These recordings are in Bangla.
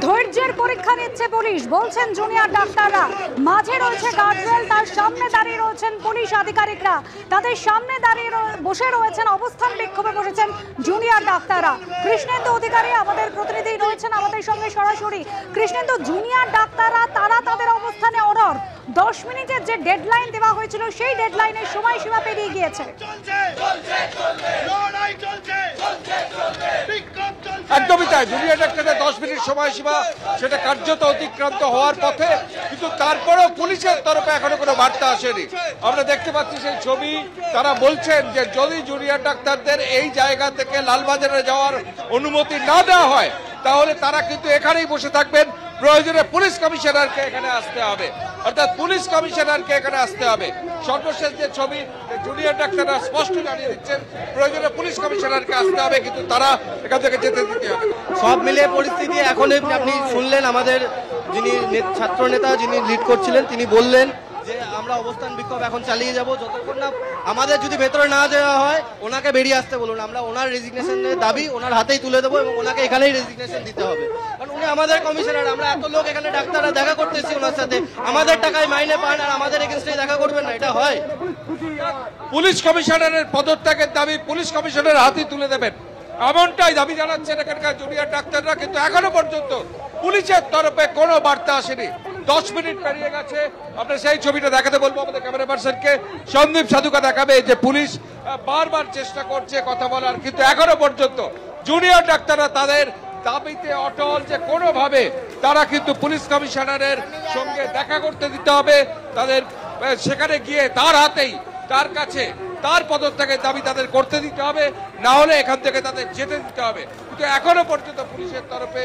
ধৈর্যের পরীক্ষা নিচ্ছে পুলিশ, বলছেন জুনিয়র ডাক্তাররা। মাঝে রয়েছে গার্ডওয়েল, তার সামনে দাঁড়িয়ে রয়েছেন পুলিশ আধিকারিকরা, তাদের সামনে দাঁড়িয়ে বসে রয়েছেন, অবস্থান বিক্ষোভে বসেছেন জুনিয়র ডাক্তাররা। কৃষ্ণেন্দু অধিকারী আমাদের প্রতিনিধি রয়েছেন আমাদের সঙ্গে সরাসরি। কৃষ্ণেন্দু, জুনিয়র ডাক্তাররা তারা তাদের অবস্থানে অনড়। 10 মিনিটের যে ডেডলাইন দেওয়া হয়েছিল সেই ডেডলাইনের সময়সীমা পেরিয়ে গিয়েছে। একদমই তাই, জুনিয়র ডাক্তারদের 10 মিনিট সময়সীমা সেটা কার্যত অতিক্রান্ত হওয়ার পথে, কিন্তু তারপরেও পুলিশের তরফে এখনো কোনো বার্তা আসেনি। আমরা দেখতে পাচ্ছি সেই ছবি, তারা বলছেন যে যদি জুনিয়র ডাক্তারদের এই জায়গা থেকে লালবাজারে যাওয়ার অনুমতি না দেওয়া হয় তাহলে তারা কিন্তু এখানেই বসে থাকবেন। প্রয়োজনে পুলিশ কমিশনারকে এখানে আসতে হবে, অর্থাৎ পুলিশ কমিশনারকে এখানে আসতে হবে। সর্বশেষ যে ছবি, জুনিয়র ডাক্তাররা স্পষ্ট জানিয়ে দিচ্ছেন প্রয়োজনে পুলিশ কমিশনারকে আসতে হবে, কিন্তু তারা এখান থেকে যেতে দিতে হবে। সব মিলিয়ে পরিস্থিতি এখন আপনি শুনলেন আমাদের যিনি ছাত্র নেতা যিনি লিড করছিলেন তিনি বললেন যে আমরা অবস্থান বিক্ষোভ এখন চালিয়ে যাব যতক্ষণ না আমাদের যদি ভেতরে না যাওয়া হয় ওনাকে বেরিয়ে আসতে বলুন। আমরা ওনার রেজিগনেশনের দাবি ওনার হাতেই তুলে দেবো এবং ওনাকে এখানেই রেজিগনেশন দিতে হবে, কারণ উনি আমাদের কমিশনার। আমরা এত লোক এখানে ডাক্তাররা দেখা করতেছি ওনার সাথে, আমাদের টাকায় মাইনে পান আর আমাদের এগেনস্টে দেখা করবেন না, এটা হয়? পুলিশ কমিশনারের পদত্যাগের দাবি পুলিশ কমিশনারের হাতে তুলে দেবেন, এমনটাই দাবি জানাচ্ছেন এখানকার জুনিয়র ডাক্তাররা। কিন্তু এখনো পর্যন্ত পুলিশের তরফে কোনো বার্তা আসেনি। 10 মিনিট পেরিয়ে গেছে। আমরা সেই ছবিটা দেখাতে বলবো আমাদের ক্যামেরা পার্সনকে, সন্দীপ সাধুকা দেখাবে যে পুলিশ বারবার চেষ্টা করছে কথা বলার, কিন্তু এখনো পর্যন্ত জুনিয়র ডাক্তাররা তাদের দাবিতে অটল যে কোনোভাবে তারা কিন্তু পুলিশ কমিশনারের সঙ্গে দেখা করতে দিতে হবে, তাদের সেখানে গিয়ে তার হাতেই তার কাছে তার পদত্যাগের দাবি তাদের করতে দিতে হবে, না হলে এখান থেকে তাদের যেতে দিতে হবে। কিন্তু এখনো পর্যন্ত পুলিশের তরফে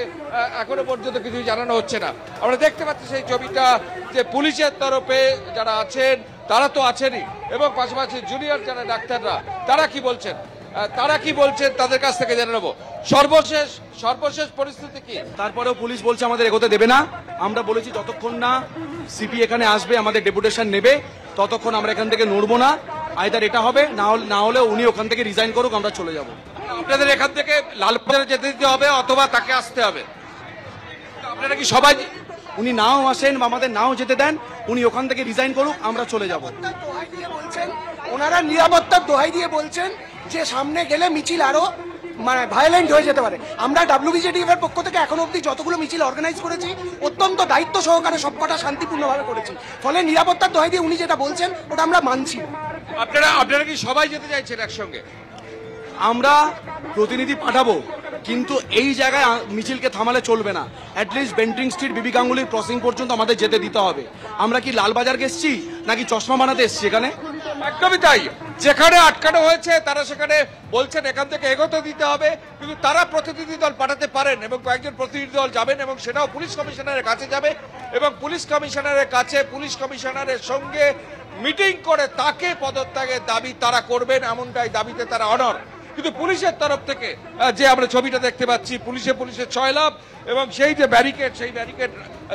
এখনো পর্যন্ত কিছুই জানানো হচ্ছে না। আমরা দেখতে পাচ্ছি সেই ছবিটা যে পুলিশের তরফে যারা আছেন তারা তো আছেনই, এবং পাশাপাশি জুনিয়র যারা ডাক্তাররা তারা কি বলছেন তাদের কাছ থেকে জেনে নেব। সর্বশেষ পরিস্থিতি কি? তারপরেও পুলিশ বলছে আমাদের এগোতে দেবে না। আমরা বলেছি যতক্ষণ না সিপি এখানে আসবে আমাদের ডেপুটেশন নেবে ততক্ষণ আমরা এখান থেকে নড়বো না। আইদার এটা হবে, না হলে উনি ওখান থেকে রিজাইন করুক, আমরা চলে যাব। আপনাদের এখান থেকে লালবাজারে যেতে দিতে হবে অথবা তাকে আসতে হবে। আপনারা কি সবাই, উনি নাও আসেন বা আমাদের নাও যেতে দেন, উনি ওখান থেকে রিজাইন করুক, আমরা চলে যাব। ওনারা নিরাপত্তার দোহাই দিয়ে বলছেন যে সামনে গেলে মিছিল আরো ভায়োলেন্ট হয়ে যেতে পারে। আমরা WBJDF এর পক্ষ থেকে এখন অবধি যতগুলো মিছিল অর্গানাইজ করেছি অত্যন্ত দায়িত্ব সহকারে সবকটা শান্তিপূর্ণভাবে করেছি, ফলে নিরাপত্তার দোহাই দিয়ে উনি যেটা বলছেন ওটা আমরা মানছি। আপনারা কি সবাই যেতে চাইছেন একসঙ্গে? আমরা প্রতিনিধি পাঠাবো, কিন্তু এই জায়গায় মিছিলকে থামালে চলবে না। অ্যাটলিস্ট বেন্টিং স্ট্রিট বিবি গাঙ্গুলির ক্রসিং পর্যন্ত আমাদের যেতে দিতে হবে। আমরা কি লালবাজার এসছি নাকি চশমা বানাতে এসছি এখানে? একদমই তাই, যেখানে আটকানো হয়েছে তারা সেখানে বলছেন এখান থেকে এগোতে দিতে হবে, কিন্তু তারা প্রতিনিধি দল পাঠাতে পারেন এবং কয়েকজন প্রতিনিধি দল যাবেন এবং সেটাও পুলিশ কমিশনারের কাছে যাবে এবং পুলিশ কমিশনারের কাছে পুলিশ কমিশনারের সঙ্গে মিটিং করে তাকে পদত্যাগের দাবি তারা করবেন, এমনটাই দাবিতে তারা অনড়। কিন্তু পুলিশের তরফ থেকে যে আমরা ছবিটা দেখতে পাচ্ছি, পুলিশের ছয়লাভ এবং সেই যে ব্যারিকেড সেই ব্যারিকেড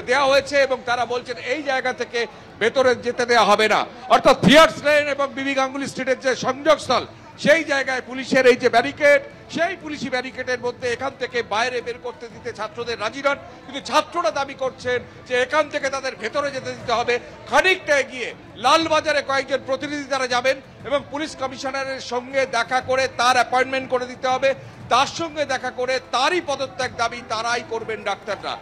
দেওয়া হয়েছে এবং তারা বলছেন এই জায়গা থেকে ভেতরে যেতে দেওয়া হবে না, অর্থাৎ থিয়েটার লেন এবং বিবি গাঙ্গুলি স্ট্রিটের যে সংযোগস্থল সেই জায়গায় পুলিশের এই যে ব্যারিকেড, সেই পুলিশি ব্যারিকেডের মধ্যে এখান থেকে বাইরে বের করতে দিতে ছাত্রদের রাজি নন। কিন্তু ছাত্ররা দাবি করছেন যে এখান থেকে তাদের ভেতরে যেতে দিতে হবে। খানিকটা এগিয়ে লালবাজারে কয়েকজন প্রতিনিধি তারা যাবেন এবং পুলিশ কমিশনারের সঙ্গে দেখা করে তার অ্যাপয়েন্টমেন্ট করে দিতে হবে, তার সঙ্গে দেখা করে তারই পদত্যাগ দাবি তারাই করবেন ডাক্তাররা।